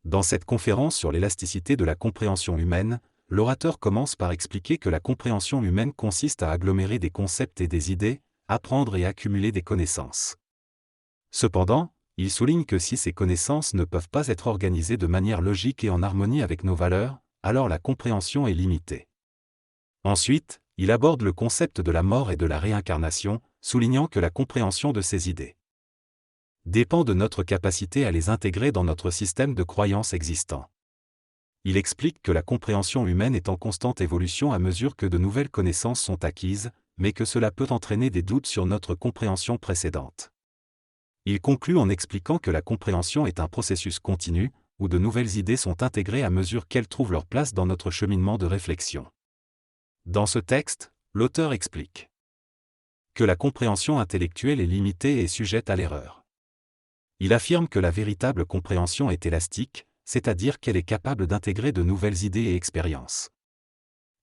Dans cette conférence sur l'élasticité de la compréhension humaine, l'orateur commence par expliquer que la compréhension humaine consiste à agglomérer des concepts et des idées, apprendre et accumuler des connaissances. Cependant, il souligne que si ces connaissances ne peuvent pas être organisées de manière logique et en harmonie avec nos valeurs, alors la compréhension est limitée. Ensuite, il aborde le concept de la mort et de la réincarnation, soulignant que la compréhension de ces idées dépend de notre capacité à les intégrer dans notre système de croyances existant. Il explique que la compréhension humaine est en constante évolution à mesure que de nouvelles connaissances sont acquises, mais que cela peut entraîner des doutes sur notre compréhension précédente. Il conclut en expliquant que la compréhension est un processus continu, où de nouvelles idées sont intégrées à mesure qu'elles trouvent leur place dans notre cheminement de réflexion. Dans ce texte, l'auteur explique que la compréhension intellectuelle est limitée et sujette à l'erreur. Il affirme que la véritable compréhension est élastique, c'est-à-dire qu'elle est capable d'intégrer de nouvelles idées et expériences.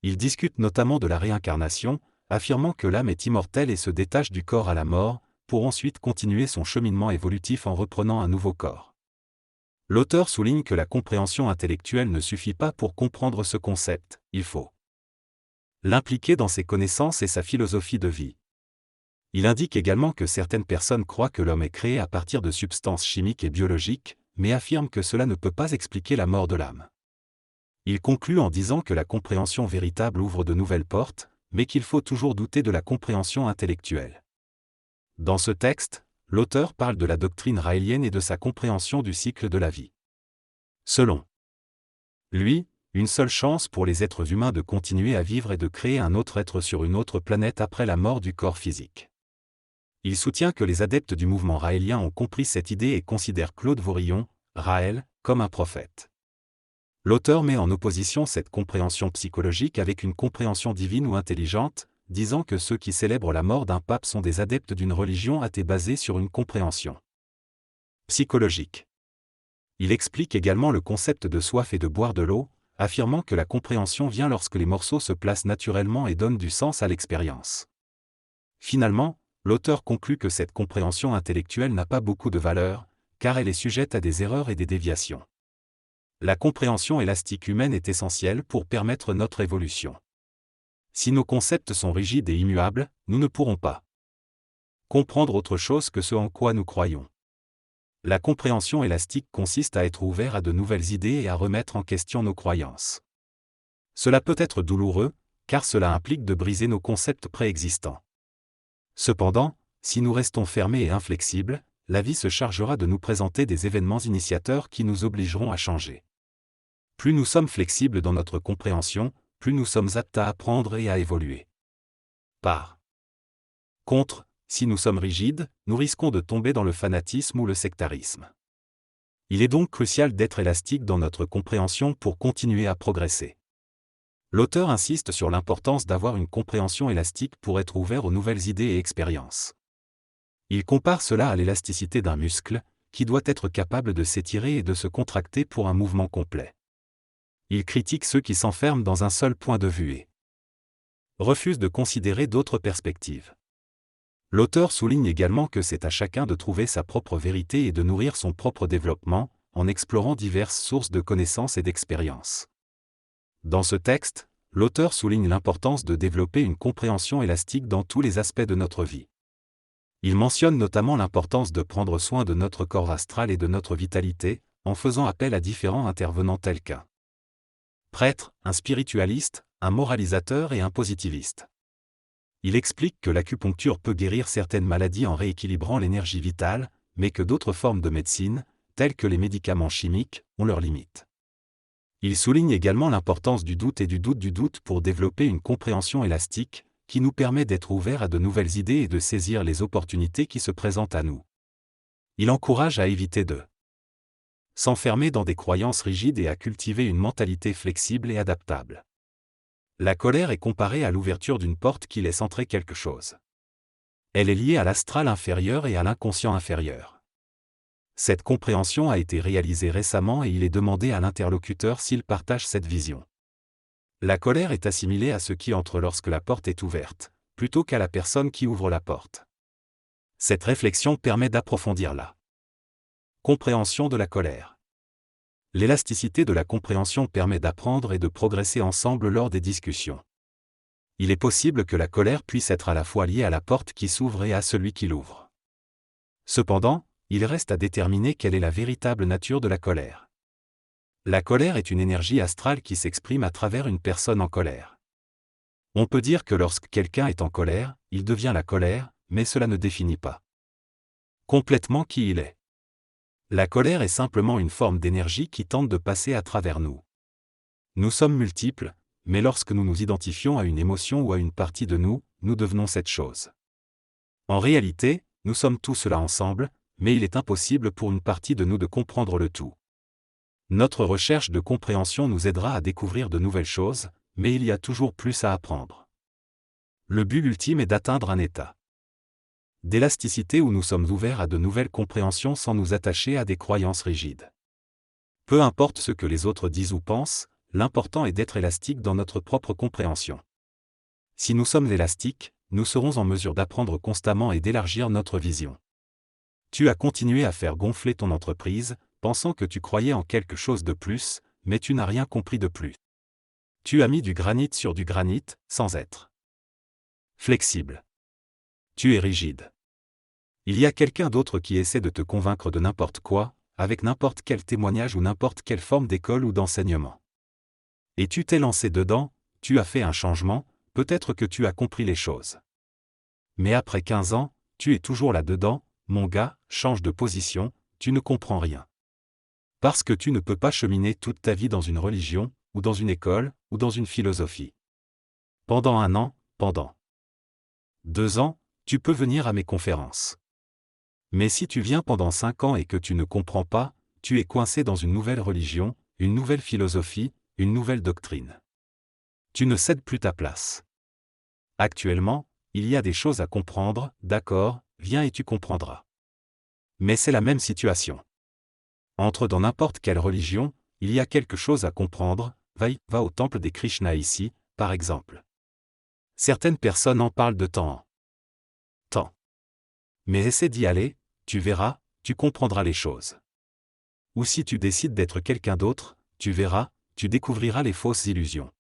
Il discute notamment de la réincarnation, affirmant que l'âme est immortelle et se détache du corps à la mort, pour ensuite continuer son cheminement évolutif en reprenant un nouveau corps. L'auteur souligne que la compréhension intellectuelle ne suffit pas pour comprendre ce concept, il faut l'impliquer dans ses connaissances et sa philosophie de vie. Il indique également que certaines personnes croient que l'homme est créé à partir de substances chimiques et biologiques, mais affirme que cela ne peut pas expliquer la mort de l'âme. Il conclut en disant que la compréhension véritable ouvre de nouvelles portes, mais qu'il faut toujours douter de la compréhension intellectuelle. Dans ce texte, l'auteur parle de la doctrine raélienne et de sa compréhension du cycle de la vie. Selon lui, une seule chance pour les êtres humains de continuer à vivre est de créer un autre être sur une autre planète après la mort du corps physique. Il soutient que les adeptes du mouvement raélien ont compris cette idée et considèrent Claude Vorillon, Raël, comme un prophète. L'auteur met en opposition cette compréhension psychologique avec une compréhension divine ou intelligente, disant que ceux qui célèbrent la mort d'un pape sont des adeptes d'une religion athée basée sur une compréhension psychologique. Il explique également le concept de soif et de boire de l'eau, affirmant que la compréhension vient lorsque les morceaux se placent naturellement et donnent du sens à l'expérience. Finalement, l'auteur conclut que cette compréhension intellectuelle n'a pas beaucoup de valeur, car elle est sujette à des erreurs et des déviations. La compréhension élastique humaine est essentielle pour permettre notre évolution. Si nos concepts sont rigides et immuables, nous ne pourrons pas comprendre autre chose que ce en quoi nous croyons. La compréhension élastique consiste à être ouvert à de nouvelles idées et à remettre en question nos croyances. Cela peut être douloureux, car cela implique de briser nos concepts préexistants. Cependant, si nous restons fermés et inflexibles, la vie se chargera de nous présenter des événements initiateurs qui nous obligeront à changer. Plus nous sommes flexibles dans notre compréhension, plus nous sommes aptes à apprendre et à évoluer. Par contre, si nous sommes rigides, nous risquons de tomber dans le fanatisme ou le sectarisme. Il est donc crucial d'être élastique dans notre compréhension pour continuer à progresser. L'auteur insiste sur l'importance d'avoir une compréhension élastique pour être ouvert aux nouvelles idées et expériences. Il compare cela à l'élasticité d'un muscle, qui doit être capable de s'étirer et de se contracter pour un mouvement complet. Il critique ceux qui s'enferment dans un seul point de vue et refusent de considérer d'autres perspectives. L'auteur souligne également que c'est à chacun de trouver sa propre vérité et de nourrir son propre développement, en explorant diverses sources de connaissances et d'expériences. Dans ce texte, l'auteur souligne l'importance de développer une compréhension élastique dans tous les aspects de notre vie. Il mentionne notamment l'importance de prendre soin de notre corps astral et de notre vitalité, en faisant appel à différents intervenants tels qu'un prêtre, un spiritualiste, un moralisateur et un positiviste. Il explique que l'acupuncture peut guérir certaines maladies en rééquilibrant l'énergie vitale, mais que d'autres formes de médecine, telles que les médicaments chimiques, ont leurs limites. Il souligne également l'importance du doute et du doute pour développer une compréhension élastique, qui nous permet d'être ouverts à de nouvelles idées et de saisir les opportunités qui se présentent à nous. Il encourage à éviter de s'enfermer dans des croyances rigides et à cultiver une mentalité flexible et adaptable. La colère est comparée à l'ouverture d'une porte qui laisse entrer quelque chose. Elle est liée à l'astral inférieur et à l'inconscient inférieur. Cette compréhension a été réalisée récemment et il est demandé à l'interlocuteur s'il partage cette vision. La colère est assimilée à ce qui entre lorsque la porte est ouverte, plutôt qu'à la personne qui ouvre la porte. Cette réflexion permet d'approfondir la compréhension de la colère. L'élasticité de la compréhension permet d'apprendre et de progresser ensemble lors des discussions. Il est possible que la colère puisse être à la fois liée à la porte qui s'ouvre et à celui qui l'ouvre. Cependant, il reste à déterminer quelle est la véritable nature de la colère. La colère est une énergie astrale qui s'exprime à travers une personne en colère. On peut dire que lorsque quelqu'un est en colère, il devient la colère, mais cela ne définit pas complètement qui il est. La colère est simplement une forme d'énergie qui tente de passer à travers nous. Nous sommes multiples, mais lorsque nous nous identifions à une émotion ou à une partie de nous, nous devenons cette chose. En réalité, nous sommes tous cela ensemble, mais il est impossible pour une partie de nous de comprendre le tout. Notre recherche de compréhension nous aidera à découvrir de nouvelles choses, mais il y a toujours plus à apprendre. Le but ultime est d'atteindre un état d'élasticité où nous sommes ouverts à de nouvelles compréhensions sans nous attacher à des croyances rigides. Peu importe ce que les autres disent ou pensent, l'important est d'être élastique dans notre propre compréhension. Si nous sommes élastiques, nous serons en mesure d'apprendre constamment et d'élargir notre vision. Tu as continué à faire gonfler ton entreprise, pensant que tu croyais en quelque chose de plus, mais tu n'as rien compris de plus. Tu as mis du granit sur du granit, sans être flexible. Tu es rigide. Il y a quelqu'un d'autre qui essaie de te convaincre de n'importe quoi, avec n'importe quel témoignage ou n'importe quelle forme d'école ou d'enseignement. Et tu t'es lancé dedans, tu as fait un changement, peut-être que tu as compris les choses. Mais après 15 ans, tu es toujours là-dedans, mon gars, change de position, tu ne comprends rien. Parce que tu ne peux pas cheminer toute ta vie dans une religion, ou dans une école, ou dans une philosophie. Pendant 1 an, pendant 2 ans, tu peux venir à mes conférences. Mais si tu viens pendant 5 ans et que tu ne comprends pas, tu es coincé dans une nouvelle religion, une nouvelle philosophie, une nouvelle doctrine. Tu ne cèdes plus ta place. Actuellement, il y a des choses à comprendre, d'accord, viens et tu comprendras. Mais c'est la même situation. Entre dans n'importe quelle religion, il y a quelque chose à comprendre, va au temple des Krishna ici, par exemple. Certaines personnes en parlent de temps en temps. Mais essaie d'y aller, tu verras, tu comprendras les choses. Ou si tu décides d'être quelqu'un d'autre, tu verras, tu découvriras les fausses illusions.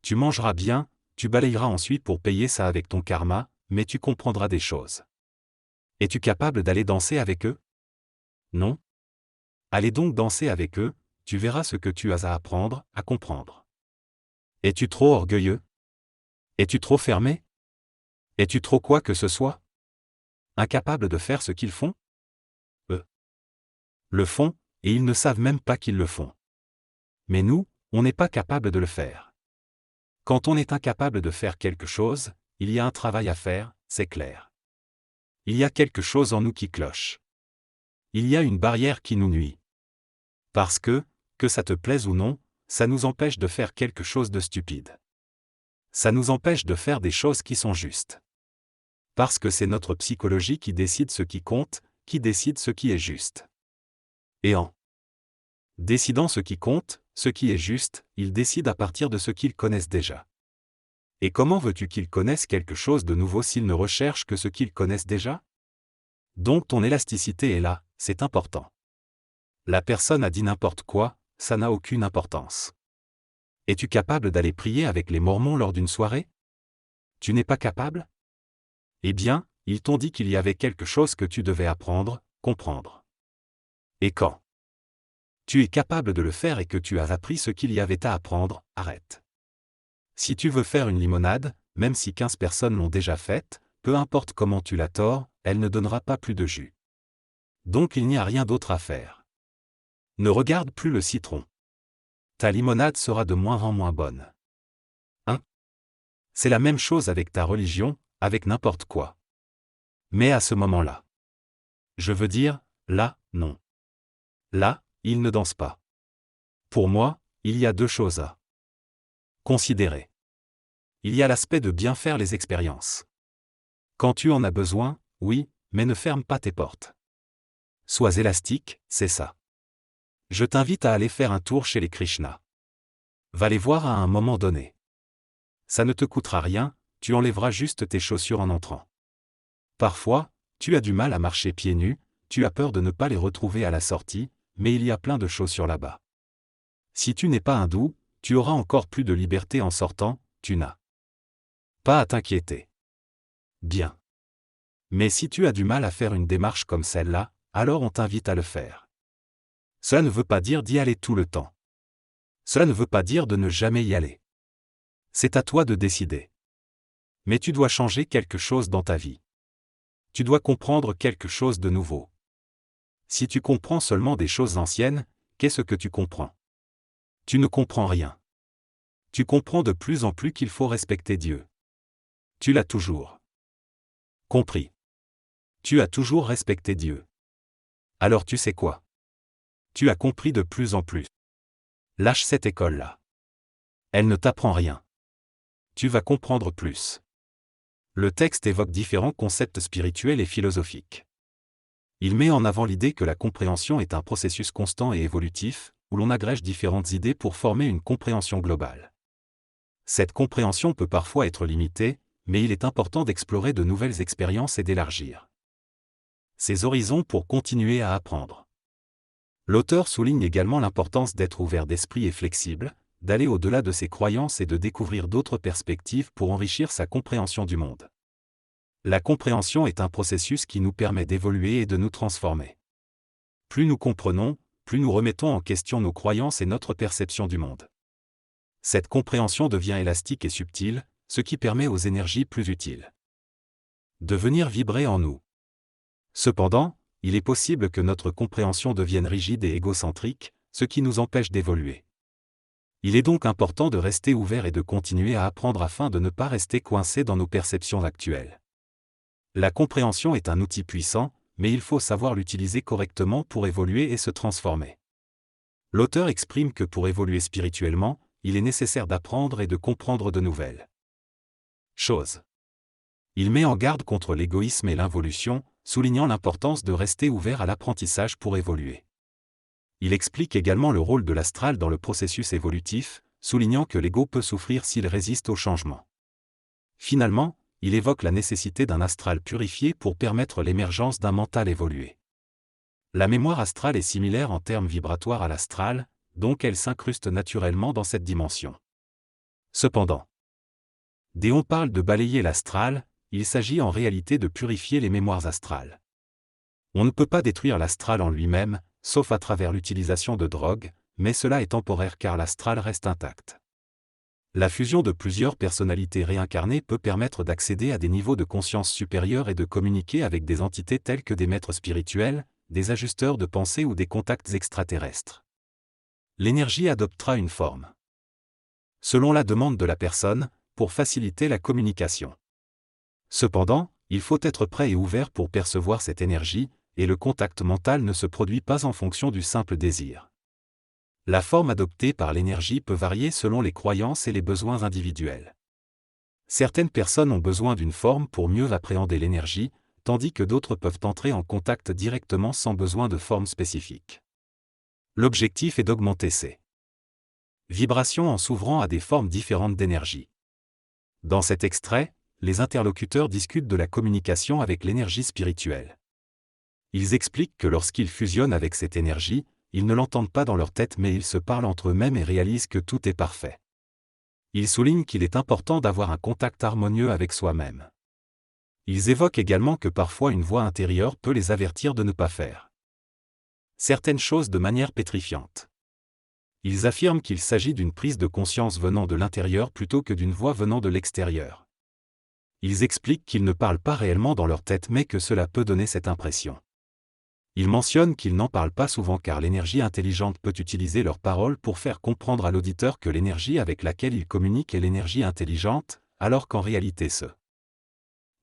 Tu mangeras bien, tu balayeras ensuite pour payer ça avec ton karma, mais tu comprendras des choses. Es-tu capable d'aller danser avec eux? Non? Allez donc danser avec eux, tu verras ce que tu as à apprendre, à comprendre. Es-tu trop orgueilleux? Es-tu trop fermé? Es-tu trop quoi que ce soit? Incapable de faire ce qu'ils font? Eux le font, et ils ne savent même pas qu'ils le font. Mais nous, on n'est pas capable de le faire. Quand on est incapable de faire quelque chose, il y a un travail à faire, c'est clair. Il y a quelque chose en nous qui cloche. Il y a une barrière qui nous nuit. Parce que ça te plaise ou non, ça nous empêche de faire quelque chose de stupide. Ça nous empêche de faire des choses qui sont justes. Parce que c'est notre psychologie qui décide ce qui compte, qui décide ce qui est juste. Et en décidant ce qui compte, ce qui est juste, ils décident à partir de ce qu'ils connaissent déjà. Et comment veux-tu qu'ils connaissent quelque chose de nouveau s'ils ne recherchent que ce qu'ils connaissent déjà? Donc ton élasticité est là, c'est important. La personne a dit n'importe quoi, ça n'a aucune importance. Es-tu capable d'aller prier avec les Mormons lors d'une soirée? Tu n'es pas capable? Eh bien, ils t'ont dit qu'il y avait quelque chose que tu devais apprendre, comprendre. Et quand tu es capable de le faire et que tu as appris ce qu'il y avait à apprendre, arrête. Si tu veux faire une limonade, même si 15 personnes l'ont déjà faite, peu importe comment tu la tords, elle ne donnera pas plus de jus. Donc il n'y a rien d'autre à faire. Ne regarde plus le citron. Ta limonade sera de moins en moins bonne. C'est la même chose avec ta religion, avec n'importe quoi. Mais à ce moment-là. Je veux dire, là, non. Là, il ne danse pas. Pour moi, il y a 2 choses à considérer. Il y a l'aspect de bien faire les expériences. Quand tu en as besoin, oui, mais ne ferme pas tes portes. Sois élastique, c'est ça. Je t'invite à aller faire un tour chez les Krishna. Va les voir à un moment donné. Ça ne te coûtera rien, tu enlèveras juste tes chaussures en entrant. Parfois, tu as du mal à marcher pieds nus, tu as peur de ne pas les retrouver à la sortie, mais il y a plein de choses sur là-bas. Si tu n'es pas hindou, tu auras encore plus de liberté en sortant, tu n'as pas à t'inquiéter. Bien. Mais si tu as du mal à faire une démarche comme celle-là, alors on t'invite à le faire. Cela ne veut pas dire d'y aller tout le temps. Cela ne veut pas dire de ne jamais y aller. C'est à toi de décider. Mais tu dois changer quelque chose dans ta vie. Tu dois comprendre quelque chose de nouveau. Si tu comprends seulement des choses anciennes, qu'est-ce que tu comprends? Tu ne comprends rien. Tu comprends de plus en plus qu'il faut respecter Dieu. Tu l'as toujours compris. Tu as toujours respecté Dieu. Alors tu sais quoi? Tu as compris de plus en plus. Lâche cette école-là. Elle ne t'apprend rien. Tu vas comprendre plus. Le texte évoque différents concepts spirituels et philosophiques. Il met en avant l'idée que la compréhension est un processus constant et évolutif, où l'on agrège différentes idées pour former une compréhension globale. Cette compréhension peut parfois être limitée, mais il est important d'explorer de nouvelles expériences et d'élargir ses horizons pour continuer à apprendre. L'auteur souligne également l'importance d'être ouvert d'esprit et flexible, d'aller au-delà de ses croyances et de découvrir d'autres perspectives pour enrichir sa compréhension du monde. La compréhension est un processus qui nous permet d'évoluer et de nous transformer. Plus nous comprenons, plus nous remettons en question nos croyances et notre perception du monde. Cette compréhension devient élastique et subtile, ce qui permet aux énergies plus utiles de venir vibrer en nous. Cependant, il est possible que notre compréhension devienne rigide et égocentrique, ce qui nous empêche d'évoluer. Il est donc important de rester ouvert et de continuer à apprendre afin de ne pas rester coincé dans nos perceptions actuelles. La compréhension est un outil puissant, mais il faut savoir l'utiliser correctement pour évoluer et se transformer. L'auteur exprime que pour évoluer spirituellement, il est nécessaire d'apprendre et de comprendre de nouvelles choses. Il met en garde contre l'égoïsme et l'involution, soulignant l'importance de rester ouvert à l'apprentissage pour évoluer. Il explique également le rôle de l'astral dans le processus évolutif, soulignant que l'ego peut souffrir s'il résiste au changement. Finalement, il évoque la nécessité d'un astral purifié pour permettre l'émergence d'un mental évolué. La mémoire astrale est similaire en termes vibratoires à l'astral, donc elle s'incruste naturellement dans cette dimension. Cependant, dès on parle de balayer l'astral, il s'agit en réalité de purifier les mémoires astrales. On ne peut pas détruire l'astral en lui-même, sauf à travers l'utilisation de drogues, mais cela est temporaire car l'astral reste intact. La fusion de plusieurs personnalités réincarnées peut permettre d'accéder à des niveaux de conscience supérieurs et de communiquer avec des entités telles que des maîtres spirituels, des ajusteurs de pensée ou des contacts extraterrestres. L'énergie adoptera une forme selon la demande de la personne, pour faciliter la communication. Cependant, il faut être prêt et ouvert pour percevoir cette énergie, et le contact mental ne se produit pas en fonction du simple désir. La forme adoptée par l'énergie peut varier selon les croyances et les besoins individuels. Certaines personnes ont besoin d'une forme pour mieux appréhender l'énergie, tandis que d'autres peuvent entrer en contact directement sans besoin de forme spécifique. L'objectif est d'augmenter ces vibrations en s'ouvrant à des formes différentes d'énergie. Dans cet extrait, les interlocuteurs discutent de la communication avec l'énergie spirituelle. Ils expliquent que lorsqu'ils fusionnent avec cette énergie, ils ne l'entendent pas dans leur tête mais ils se parlent entre eux-mêmes et réalisent que tout est parfait. Ils soulignent qu'il est important d'avoir un contact harmonieux avec soi-même. Ils évoquent également que parfois une voix intérieure peut les avertir de ne pas faire certaines choses de manière pétrifiante. Ils affirment qu'il s'agit d'une prise de conscience venant de l'intérieur plutôt que d'une voix venant de l'extérieur. Ils expliquent qu'ils ne parlent pas réellement dans leur tête mais que cela peut donner cette impression. Ils mentionnent qu'ils n'en parlent pas souvent car l'énergie intelligente peut utiliser leurs paroles pour faire comprendre à l'auditeur que l'énergie avec laquelle ils communiquent est l'énergie intelligente, alors qu'en réalité ce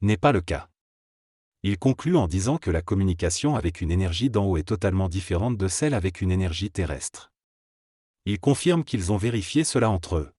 n'est pas le cas. Il conclut en disant que la communication avec une énergie d'en haut est totalement différente de celle avec une énergie terrestre. Ils confirment qu'ils ont vérifié cela entre eux.